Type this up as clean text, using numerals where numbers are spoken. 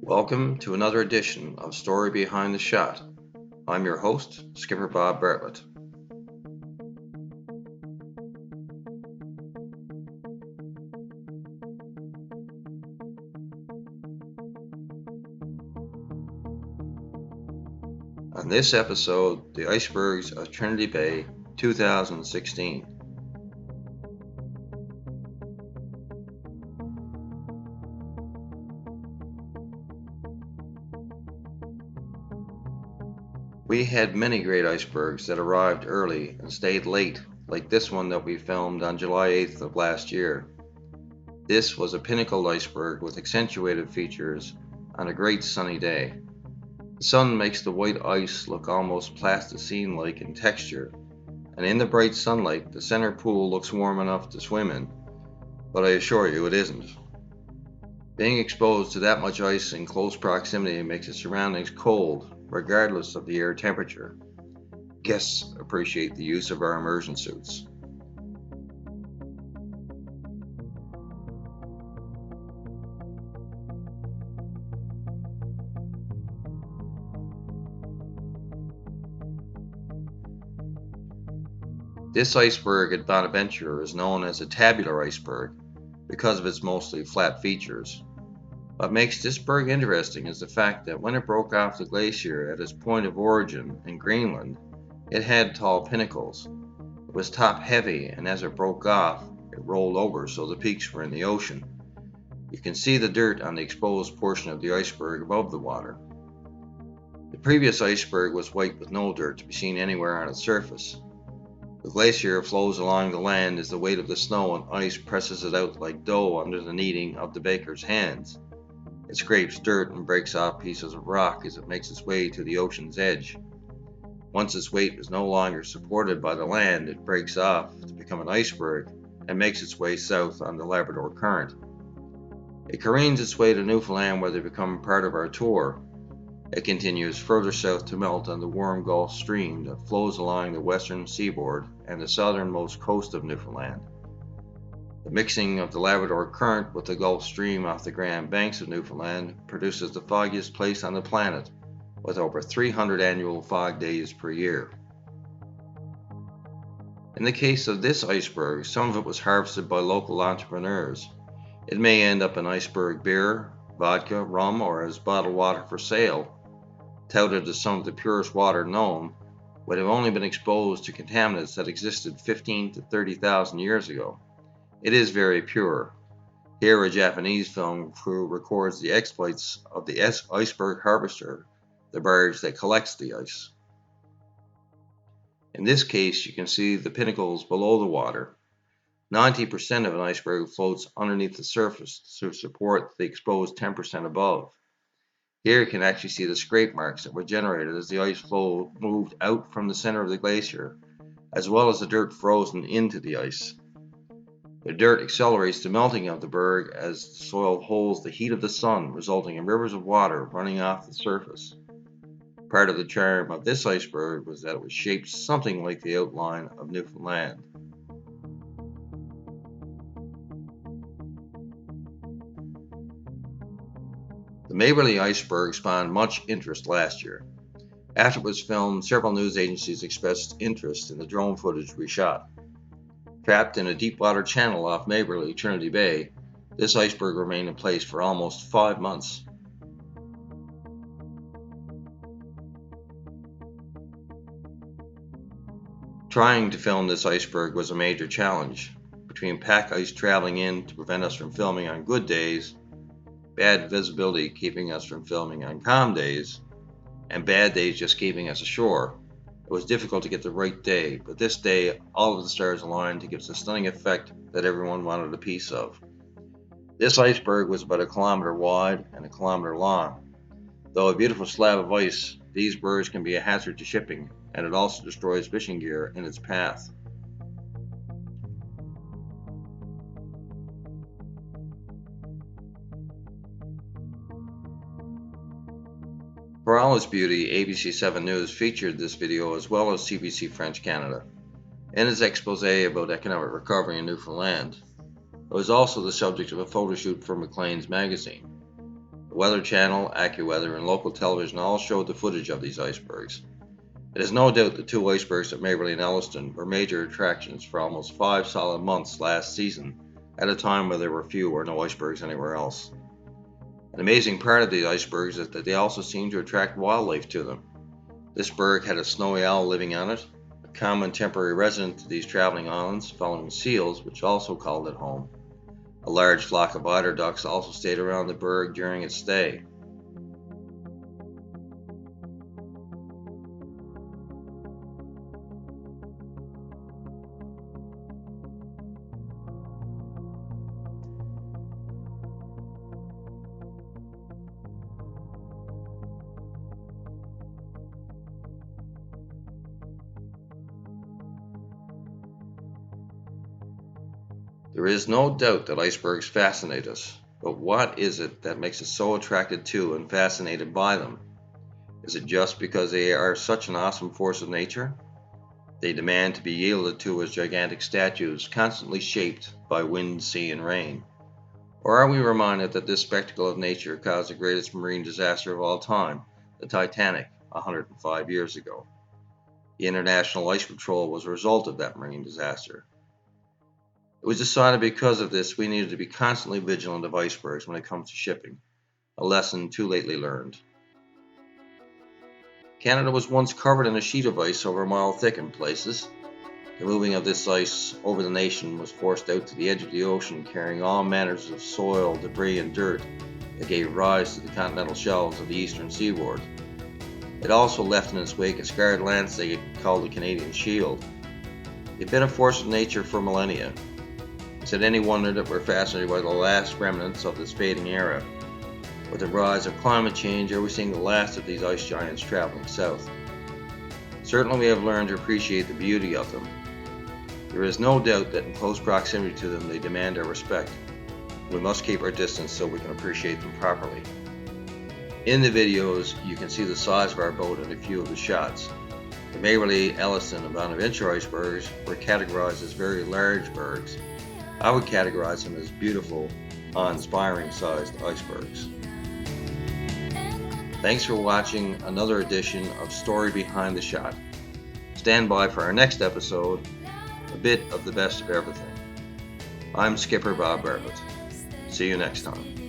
Welcome to another edition of Story Behind the Shot. I'm your host, Skipper Bob Bartlett. On this episode, the Icebergs of Trinity Bay, 2016. We had many great icebergs that arrived early and stayed late, like this one that we filmed on July 8th of last year. This was a pinnacled iceberg with accentuated features on a great sunny day. The sun makes the white ice look almost plasticine-like in texture, and in the bright sunlight, the center pool looks warm enough to swim in, but I assure you it isn't. Being exposed to that much ice in close proximity makes its surroundings cold, regardless of the air temperature. Guests appreciate the use of our immersion suits. This iceberg at Bonaventure is known as a tabular iceberg because of its mostly flat features. What makes this berg interesting is the fact that when it broke off the glacier at its point of origin in Greenland, it had tall pinnacles. It was top heavy, and as it broke off, it rolled over so the peaks were in the ocean. You can see the dirt on the exposed portion of the iceberg above the water. The previous iceberg was white with no dirt to be seen anywhere on its surface. The glacier flows along the land as the weight of the snow and ice presses it out like dough under the kneading of the baker's hands. It scrapes dirt and breaks off pieces of rock as it makes its way to the ocean's edge. Once its weight is no longer supported by the land, it breaks off to become an iceberg and makes its way south on the Labrador Current. It careens its way to Newfoundland where they become part of our tour. It continues further south to melt on the Warm Gulf Stream that flows along the western seaboard and the southernmost coast of Newfoundland. The mixing of the Labrador Current with the Gulf Stream off the Grand Banks of Newfoundland produces the foggiest place on the planet, with over 300 annual fog days per year. In the case of this iceberg, some of it was harvested by local entrepreneurs. It may end up in iceberg beer, vodka, rum, or as bottled water for sale. Touted as some of the purest water known, would have only been exposed to contaminants that existed 15 to 30,000 years ago. It is very pure. Here a Japanese film crew records the exploits of the iceberg harvester, the barge that collects the ice. In this case, you can see the pinnacles below the water. 90% of an iceberg floats underneath the surface to support the exposed 10% above. Here you can actually see the scrape marks that were generated as the ice flow moved out from the center of the glacier, as well as the dirt frozen into the ice. The dirt accelerates the melting of the berg as the soil holds the heat of the sun, resulting in rivers of water running off the surface. Part of the charm of this iceberg was that it was shaped something like the outline of Newfoundland. The Mly Iceberg spawned much interest last year. After it was filmed, several news agencies expressed interest in the drone footage we shot. Trapped in a deep water channel off Mly, Trinity Bay, this iceberg remained in place for almost 5 months. Trying to film this iceberg was a major challenge, between pack ice traveling in to prevent us from filming on good days, bad visibility keeping us from filming on calm days, and bad days just keeping us ashore. It was difficult to get the right day, but this day all of the stars aligned to give us a stunning effect that everyone wanted a piece of. This iceberg was about 1 kilometer wide and 1 kilometer long. Though a beautiful slab of ice, these bergs can be a hazard to shipping, and it also destroys fishing gear in its path. For all its beauty, ABC7 News featured this video as well as CBC French Canada. In its expose about economic recovery in Newfoundland, it was also the subject of a photo shoot for Maclean's magazine. It The Weather Channel, AccuWeather, and local television all showed the footage of these icebergs. It is no doubt the two icebergs at Maberly and Elliston were major attractions for almost 5 solid months last season, at a time where there were few or no icebergs anywhere else. An amazing part of these icebergs is that they also seem to attract wildlife to them. This berg had a snowy owl living on it, a common temporary resident to these traveling islands, following seals, which also called it home. A large flock of eider ducks also stayed around the berg during its stay. There is no doubt that icebergs fascinate us, but what is it that makes us so attracted to and fascinated by them? Is it just because they are such an awesome force of nature? They demand to be yielded to as gigantic statues, constantly shaped by wind, sea, and rain. Or are we reminded that this spectacle of nature caused the greatest marine disaster of all time, the Titanic, 105 years ago? The International Ice Patrol was a result of that marine disaster. It was decided because of this we needed to be constantly vigilant of icebergs when it comes to shipping, a lesson too lately learned. Canada was once covered in a sheet of ice over a mile thick in places. The moving of this ice over the nation was forced out to the edge of the ocean, carrying all manners of soil, debris, and dirt that gave rise to the continental shelves of the eastern seaboard. It also left in its wake a scarred landscape called the Canadian Shield. It had been a force of nature for millennia. Is it any wonder that we're fascinated by the last remnants of this fading era? With the rise of climate change, are we seeing the last of these ice giants traveling south? Certainly we have learned to appreciate the beauty of them. There is no doubt that in close proximity to them they demand our respect. We must keep our distance so we can appreciate them properly. In the videos, you can see the size of our boat in a few of the shots. The Maberly, Elliston, and Bonaventure icebergs were categorized as very large bergs. I would categorize them as beautiful, awe-inspiring sized icebergs. Thanks for watching another edition of Story Behind the Shot. Stand by for our next episode, a bit of the best of everything. I'm Skipper Bob Bartlett. See you next time.